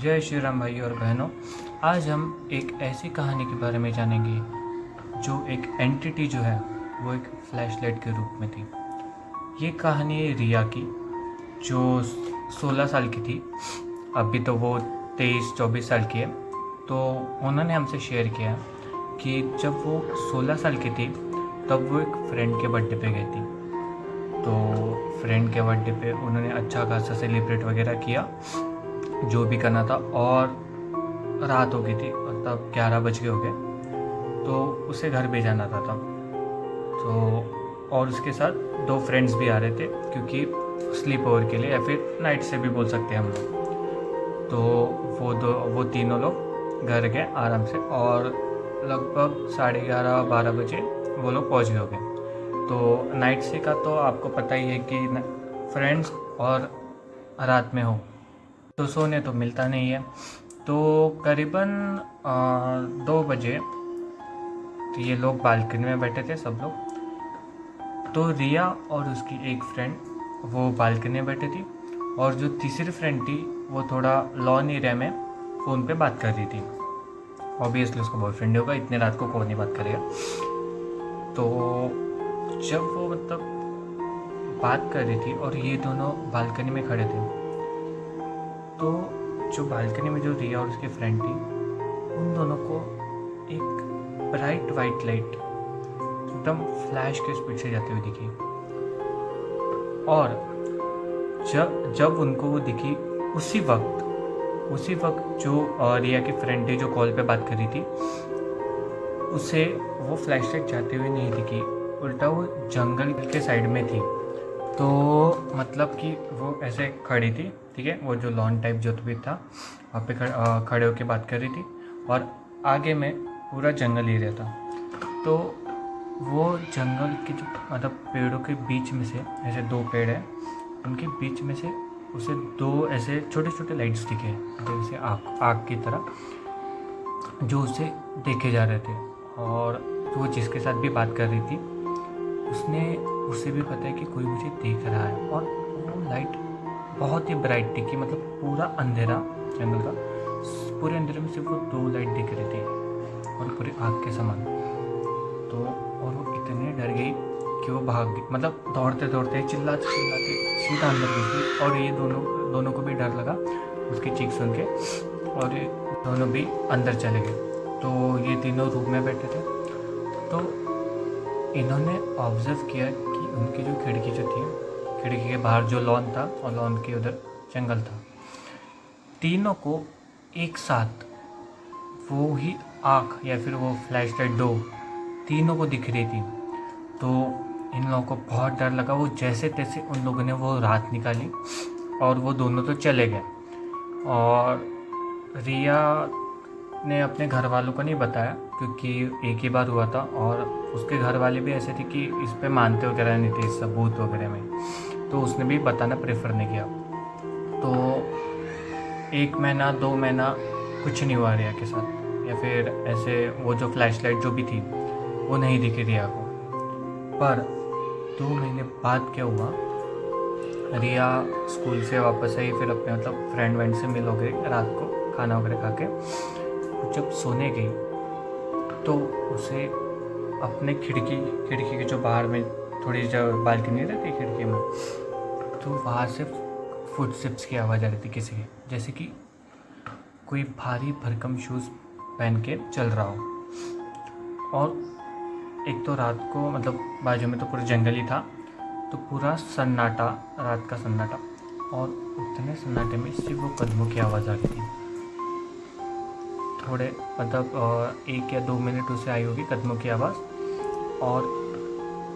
जय श्री राम भाई और बहनों। आज हम एक ऐसी कहानी के बारे में जानेंगे जो एक एंटिटी जो है वो एक फ्लैशलाइट के रूप में थी। ये कहानी है रिया की, जो 16 साल की थी। अभी तो वो 23-24 साल की है। तो उन्होंने हमसे शेयर किया कि जब वो 16 साल की थी तब वो एक फ्रेंड के बर्थडे पे गई थी। तो फ्रेंड के बर्थडे पे उन्होंने अच्छा खासा सेलिब्रेट वगैरह किया, जो भी करना था, और रात हो गई थी, तब 11 बज गए हो गए। तो उसे घर भी जाना था तब। तो और उसके साथ 2 फ्रेंड्स भी आ रहे थे, क्योंकि स्लीप ओवर के लिए, या फिर नाइट से भी बोल सकते हैं हम लोग। तो वो तीनों लोग घर गए आराम से, और लगभग 11:30-12 बजे वो लोग पहुंच गए हो गए। तो नाइट से का तो आपको पता ही है कि फ्रेंड्स और रात में हो तो सोने तो मिलता नहीं है। तो करीबन 2 बजे तो ये लोग बालकनी में बैठे थे सब लोग। तो रिया और उसकी एक फ्रेंड वो बालकनी में बैठी थी, और जो तीसरी फ्रेंड थी वो थोड़ा लॉन एरिया में फ़ोन पे बात कर रही थी। ऑब्वियसली उसका बॉयफ्रेंड होगा, इतने रात को कौन नहीं बात करेगा। तो जब वो बात कर रही थी और ये दोनों बालकनी में खड़े थे, तो जो बालकनी में जो रिया और उसकी फ्रेंड थी, उन दोनों को एक ब्राइट वाइट लाइट एकदम फ्लैश के स्पीड से जाती हुई दिखी। और जब उनको वो दिखी, उसी वक्त जो रिया की फ्रेंड थी जो कॉल पे बात कर रही थी, उसे वो फ्लैशलाइट जाते हुए नहीं दिखी, उल्टा वो जंगल के साइड में थी। तो मतलब कि वो ऐसे खड़ी थी, ठीक है, वो जो लॉन टाइप जो भी था वहाँ पे खड़े होकर बात कर रही थी, और आगे में पूरा जंगल एरिया था। तो वो जंगल के जो पेड़ों के बीच में से, ऐसे 2 पेड़ हैं, उनके बीच में से उसे 2 ऐसे छोटे छोटे लाइट्स दिखे, जैसे आग की तरह, जो उसे देखे जा रहे थे। और वो जिसके साथ भी बात कर रही थी, उसे भी पता है कि कोई मुझे देख रहा है। और वो लाइट बहुत ही ब्राइट थी, कि पूरा अंधेरा जंगल का, पूरे अंधेरे में सिर्फ वो 2 लाइट दिख रही थी, और पूरी आग के समान। तो और वो इतने डर गई कि वो भाग गई, दौड़ते दौड़ते चिल्लाते सीधा अंदर घुस गई। और ये दोनों को भी डर लगा उसकी चीख सुन के, और ये दोनों भी अंदर चले गए। तो ये तीनों रूम में बैठे थे। तो इन्होंने ऑब्ज़र्व किया कि उनकी जो खिड़की थी, खिड़की के बाहर जो लॉन था, और लॉन के उधर जंगल था। तीनों को एक साथ वो ही आँख या फिर वो फ्लैश लाइट 2 तीनों को दिख रही थी। तो इन लोगों को बहुत डर लगा। वो जैसे तैसे उन लोगों ने वो रात निकाली, और वो दोनों तो चले गए। और रिया ने अपने घर वालों को नहीं बताया, क्योंकि एक ही बार हुआ था, और उसके घर वाले भी ऐसे थे कि इस पे मानते वगैरह नहीं थे, इस सबूत वगैरह में। तो उसने भी बताना प्रेफर नहीं किया। तो 1 महीना 2 महीना कुछ नहीं हुआ रिया के साथ, या फिर ऐसे वो जो फ्लैशलाइट जो भी थी वो नहीं दिखी रिया को। पर 2 महीने बाद क्या हुआ, रिया स्कूल से वापस आई, फिर अपने फ्रेंड वेंड से मिल हो गई रात को खाना वगैरह खा के। जब सोने गई तो उसे अपने खिड़की के जो बाहर में थोड़ी जो बालकनी रहती है खिड़की में, तो वहाँ से फुटस्टेप्स की आवाज़ आ रही थी किसी की, जैसे कि कोई भारी भरकम शूज़ पहन के चल रहा हो। और एक तो रात को बाजू में तो पूरा जंगल ही था, तो पूरा सन्नाटा, रात का सन्नाटा, और उतने सन्नाटे में सिर्फ वो कदमों की आवाज़ आ रही थी। थोड़े 1 या 2 मिनट उसे आई होगी कदमों की आवाज़, और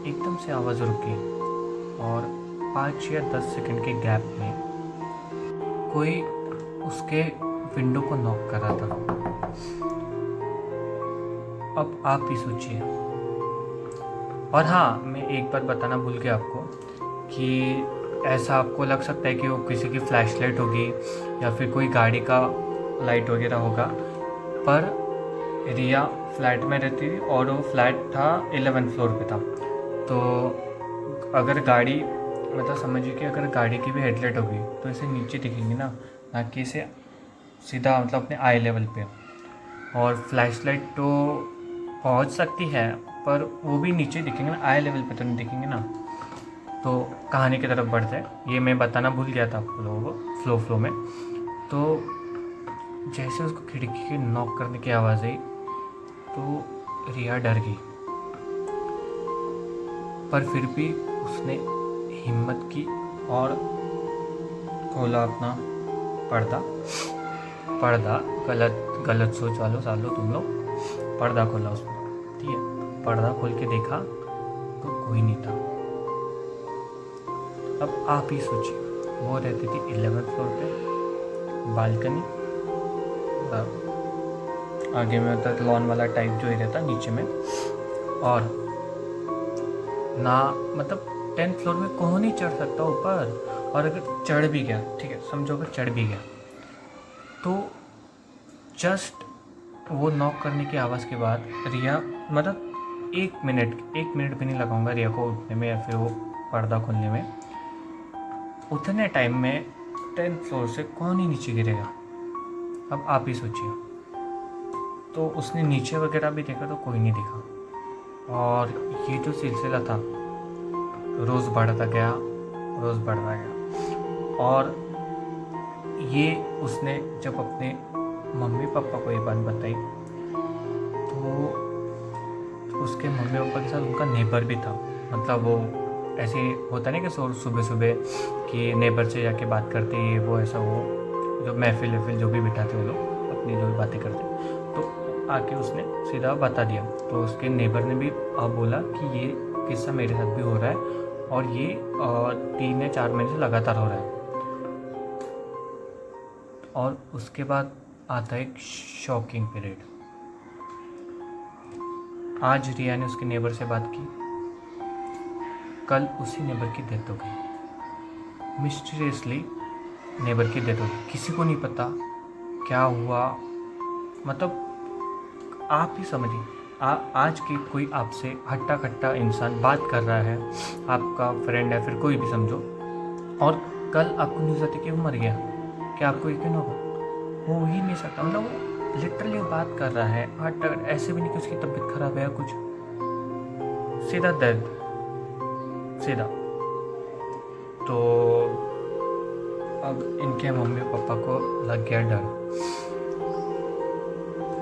एकदम से आवाज़ रुक गई, और 5 या 10 सेकंड के गैप में कोई उसके विंडो को नॉक कर रहा था। अब आप ही सोचिए। और हाँ, मैं एक बात बताना भूल गया आपको, कि ऐसा आपको लग सकता है कि वो किसी की फ्लैशलाइट होगी या फिर कोई गाड़ी का लाइट वगैरह होगा, पर रिया फ्लैट में रहती थी, और वो फ्लैट था 11th फ्लोर पे था। तो अगर गाड़ी समझिए कि अगर गाड़ी की भी हेडलाइट होगी तो इसे नीचे दिखेंगी ना कि इसे सीधा मतलब अपने आई लेवल पे, और फ्लैश लाइट तो पहुंच सकती है पर वो भी नीचे दिखेंगे ना, आई लेवल पे तो नहीं दिखेंगे ना। तो कहानी की तरफ बढ़ते हैं, ये मैं बताना भूल गया था आप लोगों को फ्लो में। तो जैसे उसको खिड़की के नॉक करने की आवाज़ आई तो रिया डर गई, पर फिर भी उसने हिम्मत की और खोला अपना पर्दा। पर्दा गलत गलत सोच वालों सालो तुम लोग, पर्दा खोला उसने, ठीक है। पर्दा खोल के देखा तो कोई नहीं था। अब आप ही सोचिए, वो रहती थी 11th फ्लोर पे, बालकनी, आगे में होता है लॉन वाला टाइप जो ही रहता नीचे में, और ना मतलब 10th फ्लोर में कौन नहीं चढ़ सकता ऊपर। और अगर चढ़ भी गया, ठीक है समझो अगर चढ़ भी गया, तो जस्ट वो नॉक करने की आवाज़ के बाद रिया मतलब 1 मिनट भी नहीं लगाऊंगा रिया को उठने में या फिर वो पर्दा खोलने में। उतने टाइम में 10th फ्लोर से कौन ही नीचे गिरेगा। अब आप ही सोचिए। तो उसने नीचे वगैरह भी देखा तो कोई नहीं दिखा, और ये जो सिलसिला था रोज़ बढ़ता गया, और ये उसने जब अपने मम्मी पापा को ये बात बताई तो उसके मम्मी पापा के साथ उनका नेबर भी था। मतलब वो ऐसे होता नहीं कि सुबह सुबह कि नेबर से जाके बात करते, ये वो ऐसा, वो जो महफिल वहफिल जो भी बिठाते वो लोग अपनी जो भी बातें करते, तो आके उसने सीधा बता दिया। तो उसके नेबर ने भी बोला कि ये किस्सा मेरे साथ भी हो रहा है, और ये 3 या 4 महीने से लगातार हो रहा है। और उसके बाद आता है एक शॉकिंग पीरियड। आज रिया ने उसके नेबर से बात की, कल उसी नेबर की डेथ हो गई, मिस्टीरियसली नेबर की डेथ हो गई। किसी को नहीं पता क्या हुआ, मतलब आप ही समझिए। आज की कोई आपसे हट्टा कट्टा इंसान बात कर रहा है, आपका फ्रेंड है फिर कोई भी समझो, और कल आपको न्यूज़ आती कि वो मर गया, क्या आपको यकीन होगा? हो ही नहीं सकता। मतलब वो लिटरली बात कर रहा है हट्टा, ऐसे भी नहीं कि उसकी तबीयत खराब है या कुछ, सीधा दर्द, सीधा। तो अब इनके मम्मी पापा को लग गया डर।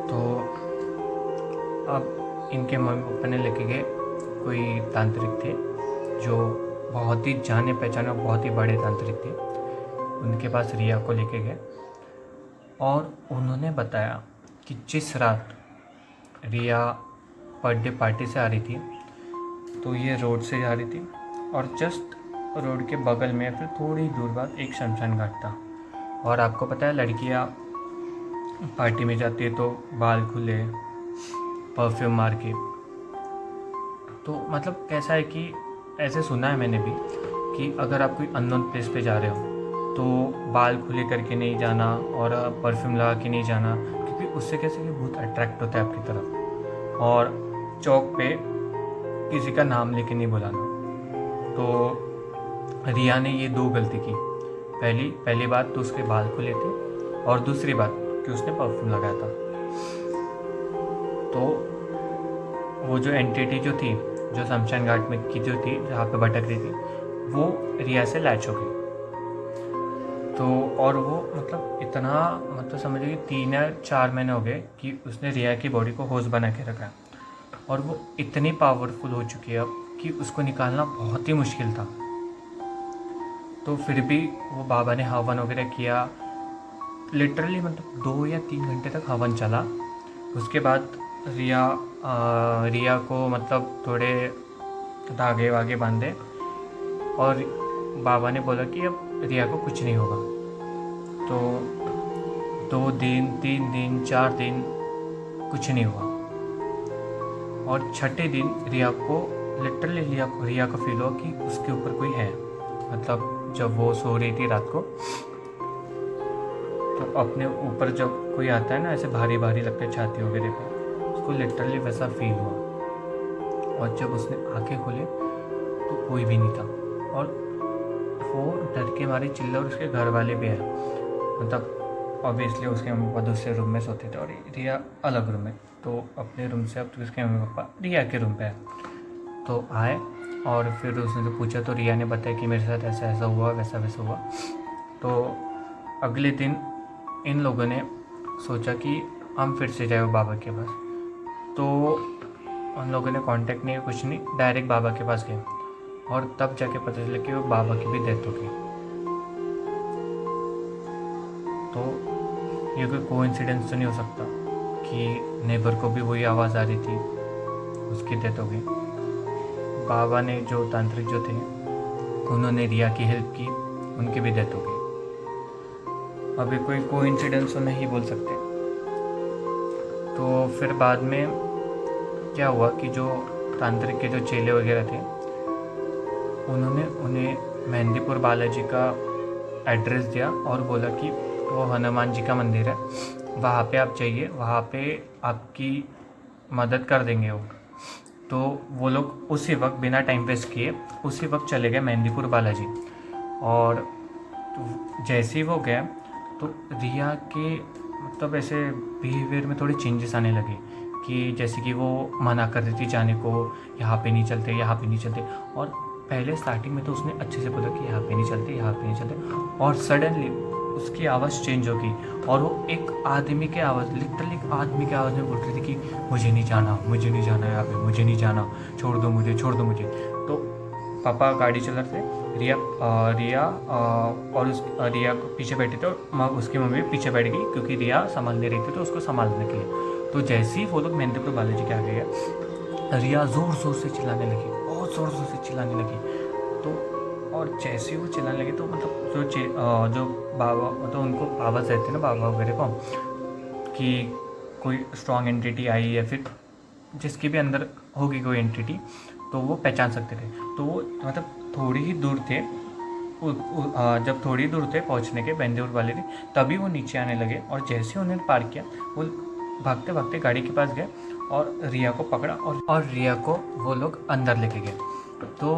तो अब इनके मम्मी पापा ने लेके गए, कोई तांत्रिक थे जो बहुत ही जाने पहचाने बहुत ही बड़े तांत्रिक थे, उनके पास रिया को लेके गए। और उन्होंने बताया कि जिस रात रिया बर्थडे पार्टी से आ रही थी, तो ये रोड से जा रही थी, और जस्ट रोड के बगल में फिर थोड़ी दूर बाद एक शमशान घाट था। और आपको पता है लड़कियां पार्टी में जाती है तो बाल खुले, परफ्यूम मार के। तो मतलब कैसा है कि ऐसे सुना है मैंने भी कि अगर आप कोई अननोन प्लेस पे जा रहे हो तो बाल खुले करके नहीं जाना और परफ्यूम लगा के नहीं जाना, क्योंकि उससे कैसे कि भूत अट्रैक्ट होता है आपकी तरफ। और चौक पे किसी का नाम लेके नहीं बुलाना। तो रिया ने ये 2 गलती की। पहली बात तो उसके बाल खुले थे, और दूसरी बात कि उसने परफ्यूम लगाया था। तो वो जो एंटिटी जो थी, जो शमशान घाट में की जो थी जहाँ पे भटक रही थी, वो रिया से लैच हो गई। तो और वो मतलब इतना, मतलब समझिए 3 या 4 महीने हो गए कि उसने रिया की बॉडी को होश बना के रखा है, और वो इतनी पावरफुल हो चुकी है अब कि उसको निकालना बहुत ही मुश्किल था। तो फिर भी वो बाबा ने हवन वगैरह किया, लिटरली मतलब 2 या 3 घंटे तक हवन चला। उसके बाद रिया को मतलब थोड़े धागे वागे बांधे, और बाबा ने बोला कि अब रिया को कुछ नहीं होगा। तो 2 दिन 3 दिन 4 दिन कुछ नहीं हुआ, और छठे दिन रिया को लिटरली रिया को फील हुआ कि उसके ऊपर कोई है। मतलब जब वो सो रही थी रात को, तो अपने ऊपर जब कोई आता है ना ऐसे भारी भारी लगता है छाती वगैरह पे, उसको लिटरली वैसा फील हुआ। और जब उसने आंखें खोले तो कोई भी नहीं था, और वो डर के मारे चिल्ला, और उसके घर वाले भी आए। मतलब ऑब्वियसली उसके मम्मी पापा दूसरे रूम में सोते थे और रिया अलग रूम में। तो अपने रूम से अब तो उसके मम्मी पापा रिया के रूम पे आए। तो आए और फिर उसने तो पूछा, तो रिया ने बताया कि मेरे साथ ऐसा ऐसा हुआ, वैसा वैसा हुआ। तो अगले दिन इन लोगों ने सोचा कि हम फिर से जाए बाबा के पास। तो उन लोगों ने कांटेक्ट नहीं, कुछ नहीं, डायरेक्ट बाबा के पास गए और तब जाके पता चला कि वो बाबा की भी डेथ हो गई। तो ये कोई कोइंसिडेंस तो नहीं हो सकता कि नेबर को भी वही आवाज़ आ रही थी, उसकी डेथ हो गई। बाबा ने जो तांत्रिक जो थे उन्होंने रिया की हेल्प की, उनकी भी डेथ हो गई। अभी कोई कोइंसिडेंस तो नहीं बोल सकते। तो फिर बाद में क्या हुआ कि जो तांत्रिक के जो चेले वगैरह थे उन्होंने उन्हें मेहंदीपुर बालाजी का एड्रेस दिया और बोला कि वो हनुमान जी का मंदिर है, वहाँ पे आप जाइए, वहाँ पे आपकी मदद कर देंगे वो। तो वो लोग उसी वक्त बिना टाइम वेस्ट किए उसी वक्त चले गए मेहंदीपुर बालाजी। और जैसे ही वो गए तो रिया के मतलब ऐसे बिहेवियर में थोड़े चेंजेस आने लगे कि जैसे कि वो मना कर रही थी जाने को, यहाँ पे नहीं चलते, यहाँ पे नहीं चलते। और पहले स्टार्टिंग में तो उसने अच्छे से बोला कि यहाँ पे नहीं चलते, यहाँ पे नहीं चलते, और सडनली उसकी आवाज़ चेंज हो गई और वो एक आदमी के आवाज़, लिटरली एक आदमी के आवाज़ में बोल रही थी कि मुझे नहीं जाना, मुझे नहीं जाना यहाँ पे, मुझे नहीं जाना, छोड़ दो मुझे, छोड़ दो मुझे। तो पापा गाड़ी चला रहे थे, रिया और उस रिया को पीछे बैठे थे और उसकी मम्मी भी पीछे बैठ गई क्योंकि रिया संभालने रही थी तो उसको संभालने के लिए। तो जैसे ही वो लोग मेहंदीपुर बालाजी के आ गए, रिया ज़ोर ज़ोर से चिल्लाने लगी, बहुत ज़ोर ज़ोर से चिल्लाने लगी। तो और जैसे ही वो चिल्लाने लगी तो मतलब जो बाबा मतलब उनको आवाज़ रहती है ना बाबा वगैरह को कि कोई स्ट्रॉन्ग एंटिटी आई या फिर जिसके भी अंदर होगी कोई एंटिटी, तो वो पहचान सकते थे। तो वो मतलब थोड़ी ही दूर थे, जब थोड़ी दूर थे पहुंचने के मेहंदीपुर वाले थे, तभी वो नीचे आने लगे और जैसे उन्होंने पार किया वो भागते भागते गाड़ी के पास गए और रिया को पकड़ा और रिया को वो लोग अंदर लेके गए। तो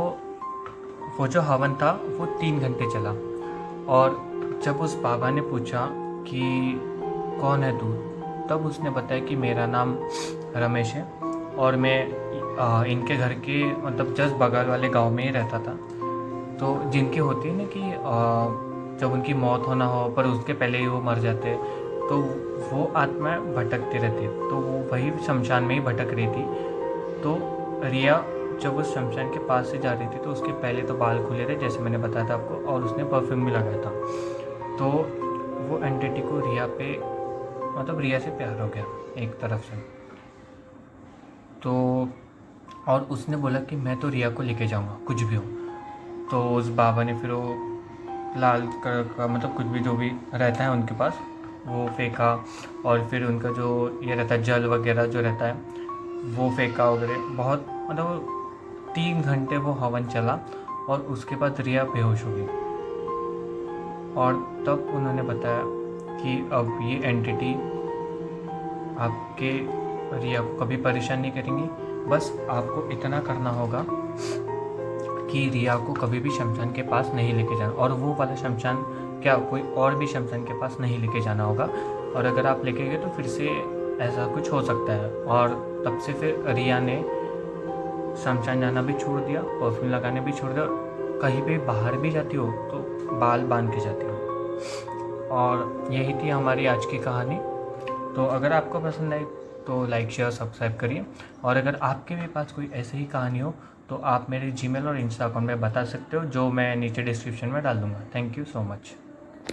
वो जो हवन था वो 3 घंटे चला। और जब उस बाबा ने पूछा कि कौन है तू, तब उसने बताया कि मेरा नाम रमेश है और मैं इनके घर के मतलब जस्ट बगल वाले गांव में ही रहता था। तो जिनकी होती है ना कि जब उनकी मौत होना हो पर उसके पहले ही वो मर जाते, तो वो आत्माएं भटकती रहती, तो वो वही शमशान में ही भटक रही थी। तो रिया जब उस शमशान के पास से जा रही थी तो उसके पहले तो बाल खुले थे जैसे मैंने बताया था आपको, और उसने परफ्यूम भी लगाया था। तो वो एंटिटी को रिया पे मतलब रिया से प्यार हो गया एक तरफ से। तो और उसने बोला कि मैं तो रिया को लेके जाऊंगा कुछ भी हो। तो उस बाबा ने फिर वो लाल कलर का मतलब कुछ भी जो भी रहता है उनके पास वो फेंका, और फिर उनका जो ये रहता है जल वगैरह जो रहता है वो फेंका वगैरह। बहुत मतलब 3 घंटे वो हवन चला और उसके बाद रिया बेहोश हो गई। और तब उन्होंने बताया कि अब ये एंटिटी आपके रिया को कभी परेशान नहीं करेंगी, बस आपको इतना करना होगा कि रिया को कभी भी शमशान के पास नहीं लेके जाना, और वो वाला शमशान क्या कोई और भी शमशान के पास नहीं लेके जाना होगा। और अगर आप लेके गए तो फिर से ऐसा कुछ हो सकता है। और तब से फिर रिया ने शमशान जाना भी छोड़ दिया, परफ्यूम लगाने भी छोड़ दिया, कहीं भी बाहर भी जाती हो तो बाल बांध के जाती हो। और यही थी हमारी आज की कहानी। तो अगर आपको पसंद आई तो लाइक शेयर सब्सक्राइब करिए, और अगर आपके भी पास कोई ऐसी ही कहानी हो तो आप मेरे जीमेल और इंस्टा अकाउंट में बता सकते हो, जो मैं नीचे डिस्क्रिप्शन में डाल दूँगा। Thank you so much.